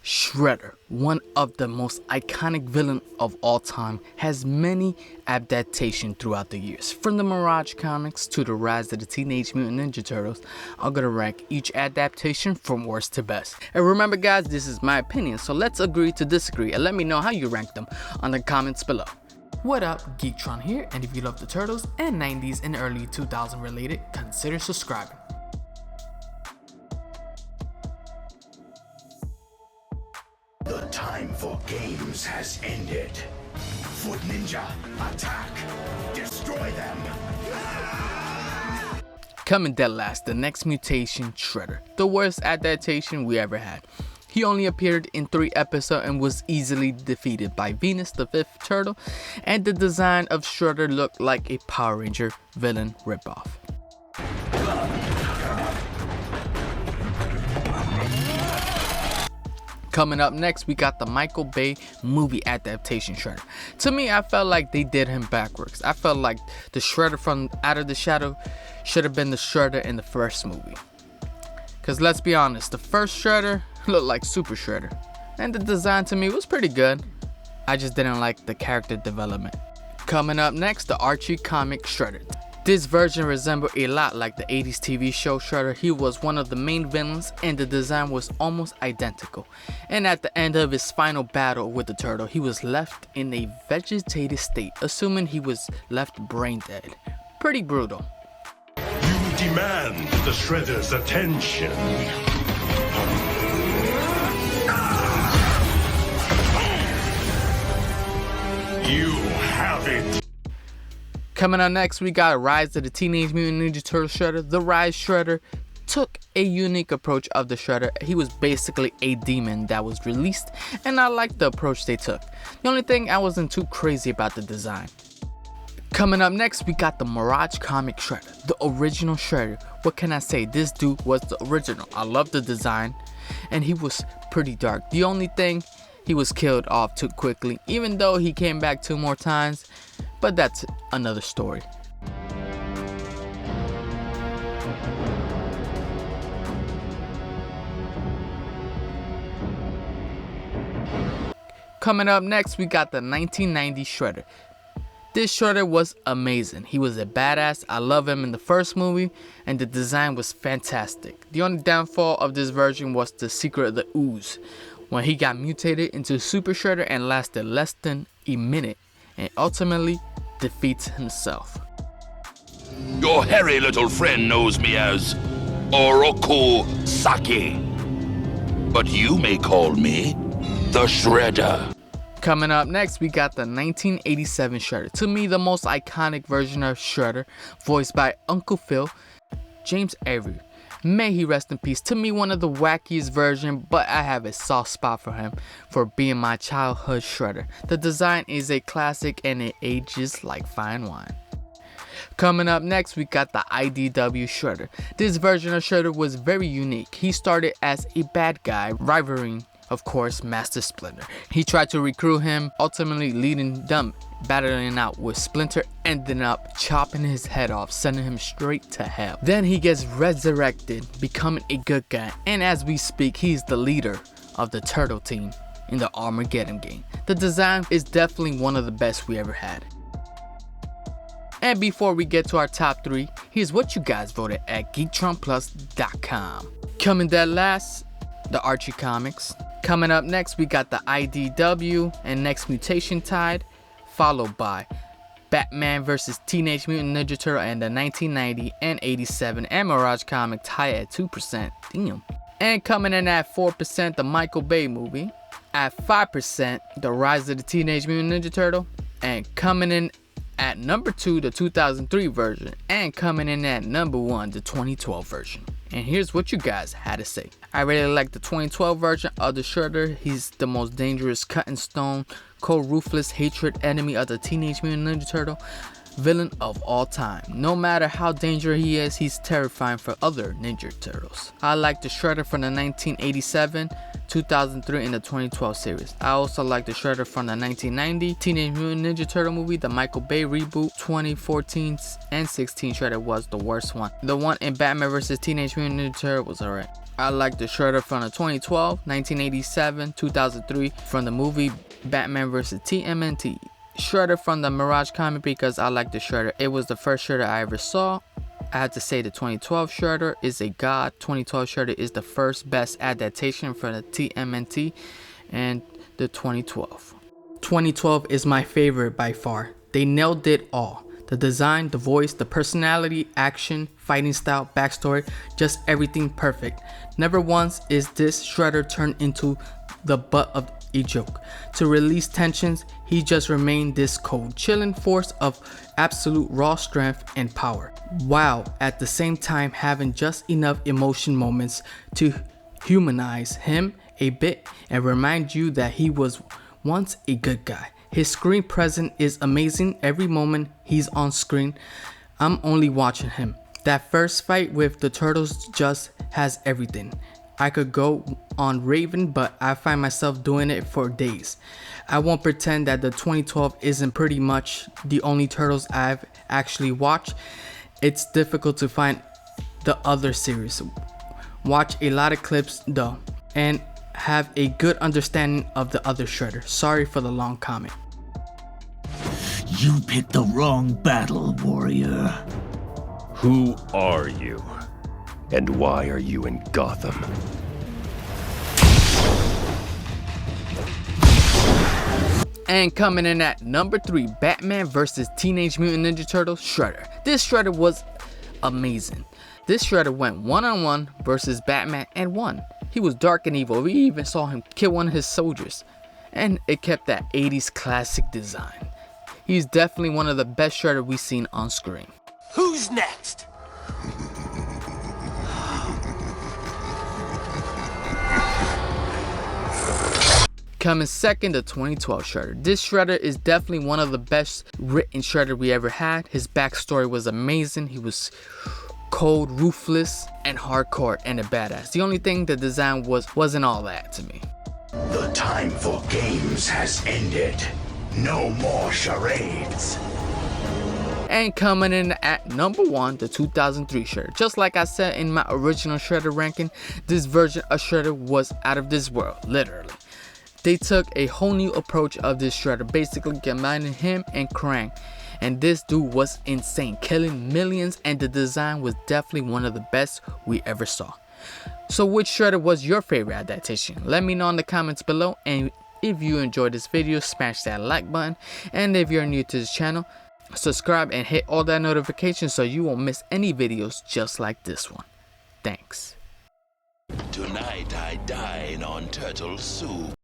Shredder, one of the most iconic villains of all time, has many adaptations throughout the years. From the Mirage comics to the rise of the Teenage Mutant Ninja Turtles, I'm gonna rank each adaptation from worst to best. And remember guys, this is my opinion, so let's agree to disagree and let me know how you rank them on the comments below. What up, Geektron here, and if you love the Turtles and 90s and early 2000 related, consider subscribing. The time for games has ended. Foot Ninja, attack! Destroy them! Coming dead last, the Next Mutation Shredder, the worst adaptation we ever had. He only appeared in 3 episodes and was easily defeated by Venus, the 5th turtle, and the design of Shredder looked like a Power Ranger villain ripoff. Coming up next, we got the Michael Bay movie adaptation Shredder. To me, I felt like they did him backwards. I felt like the Shredder from Out of the Shadow should have been the Shredder in the first movie. Cause let's be honest, the first Shredder looked like Super Shredder, and the design to me was pretty good. I just didn't like the character development. Coming up next, the Archie comic Shredder. This version resembled a lot like the 80s TV show Shredder. He was one of the main villains and the design was almost identical. And at the end of his final battle with the turtle, he was left in a vegetative state, assuming he was left brain dead. Pretty brutal. You demand the Shredder's attention. You have it. Coming up next, we got Rise of the Teenage Mutant Ninja Turtles Shredder. The Rise Shredder took a unique approach of the Shredder. He was basically a demon that was released, and I liked the approach they took. The only thing I wasn't too crazy about the design. Coming up next, we got the Mirage comic Shredder, the original Shredder. What can I say? This dude was the original. I love the design, and he was pretty dark. The only thing, he was killed off too quickly, even though he came back 2 more times. But that's another story. Coming up next, we got the 1990 Shredder. This Shredder was amazing. He was a badass. I love him in the first movie, and the design was fantastic. The only downfall of this version was the secret of the ooze, when he got mutated into Super Shredder and lasted less than a minute, and ultimately defeats himself. Your hairy little friend knows me as Oroku Saki, but you may call me the Shredder. Coming up next, we got the 1987 Shredder. To me, the most iconic version of Shredder, voiced by Uncle Phil, James Avery. May he rest in peace. To me, one of the wackiest versions, but I have a soft spot for him for being my childhood Shredder. The design is a classic and it ages like fine wine. Coming up next, we got the IDW Shredder. This version of Shredder was very unique. He started as a bad guy, rivaling, of course, Master Splinter. He tried to recruit him, ultimately leading them battling out with Splinter, ending up chopping his head off, sending him straight to hell. Then he gets resurrected, becoming a good guy, and as we speak, he's the leader of the Turtle team in the Armageddon game. The design is definitely one of the best we ever had. And before we get to our top 3, here's what you guys voted at GeektronPlus.com. Coming dead last, the Archie comics. Coming up next, we got the IDW and Next Mutation tied, followed by Batman vs. Teenage Mutant Ninja Turtle and the 1990 and 87 and Mirage comic tie at 2%. Damn. And coming in at 4%, the Michael Bay movie. At 5%, the Rise of the Teenage Mutant Ninja Turtle. And coming in at number 2, the 2003 version. And coming in at number 1, the 2012 version. And here's what you guys had to say. I really like the 2012 version of the Shredder. He's the most dangerous cut in stone, cold, ruthless hatred enemy of the Teenage Mutant Ninja Turtle. villain of all time. No matter how dangerous he is, he's terrifying for other Ninja Turtles. I like the Shredder from the 1987, 2003, and the 2012 series. I also like the Shredder from the 1990 Teenage Mutant Ninja Turtle movie, the Michael Bay reboot. 2014 and 16 Shredder was the worst one. The one in Batman vs. Teenage Mutant Ninja Turtle was alright. I like the Shredder from the 2012, 1987, 2003 from the movie Batman vs. TMNT. Shredder from the Mirage comic because I like the Shredder. It was the first Shredder I ever saw. I have to say the 2012 Shredder is a god. 2012 Shredder is the first best adaptation for the TMNT and the 2012. 2012 is my favorite by far. They nailed it all. The design, the voice, the personality, action, fighting style, backstory, just everything perfect. Never once is this Shredder turned into the butt of a joke. To release tensions, he just remained this cold, chilling force of absolute raw strength and power, while at the same time having just enough emotion moments to humanize him a bit and remind you that he was once a good guy. His screen presence is amazing. Every moment he's on screen, I'm only watching him. That first fight with the Turtles just has everything. I could go on raving, but I find myself doing it for days. I won't pretend that the 2012 isn't pretty much the only Turtles I've actually watched. It's difficult to find the other series. Watch a lot of clips though, and have a good understanding of the other Shredder. Sorry for the long comment. You picked the wrong battle, warrior. Who are you? And why are you in Gotham? And coming in at number 3, Batman vs. Teenage Mutant Ninja Turtles, Shredder. This Shredder was amazing. This Shredder went one-on-one versus Batman and won. He was dark and evil. We even saw him kill one of his soldiers. And it kept that 80s classic design. He's definitely one of the best Shredder we've seen on screen. Who's next? Coming second, the 2012 Shredder. This Shredder is definitely one of the best written Shredder we ever had. His backstory was amazing. He was cold, ruthless, and hardcore, and a badass. The only thing the design wasn't all that to me. The time for games has ended. No more charades. And coming in at number 1, the 2003 Shredder. Just like I said in my original Shredder ranking, this version of Shredder was out of this world, literally. They took a whole new approach of this Shredder, basically combining him and Krang. And this dude was insane, killing millions, and the design was definitely one of the best we ever saw. So which Shredder was your favorite adaptation? Let me know in the comments below, and if you enjoyed this video, smash that like button, and if you're new to this channel, subscribe and hit all that notifications so you won't miss any videos just like this one. Thanks. Tonight I dine on turtle soup.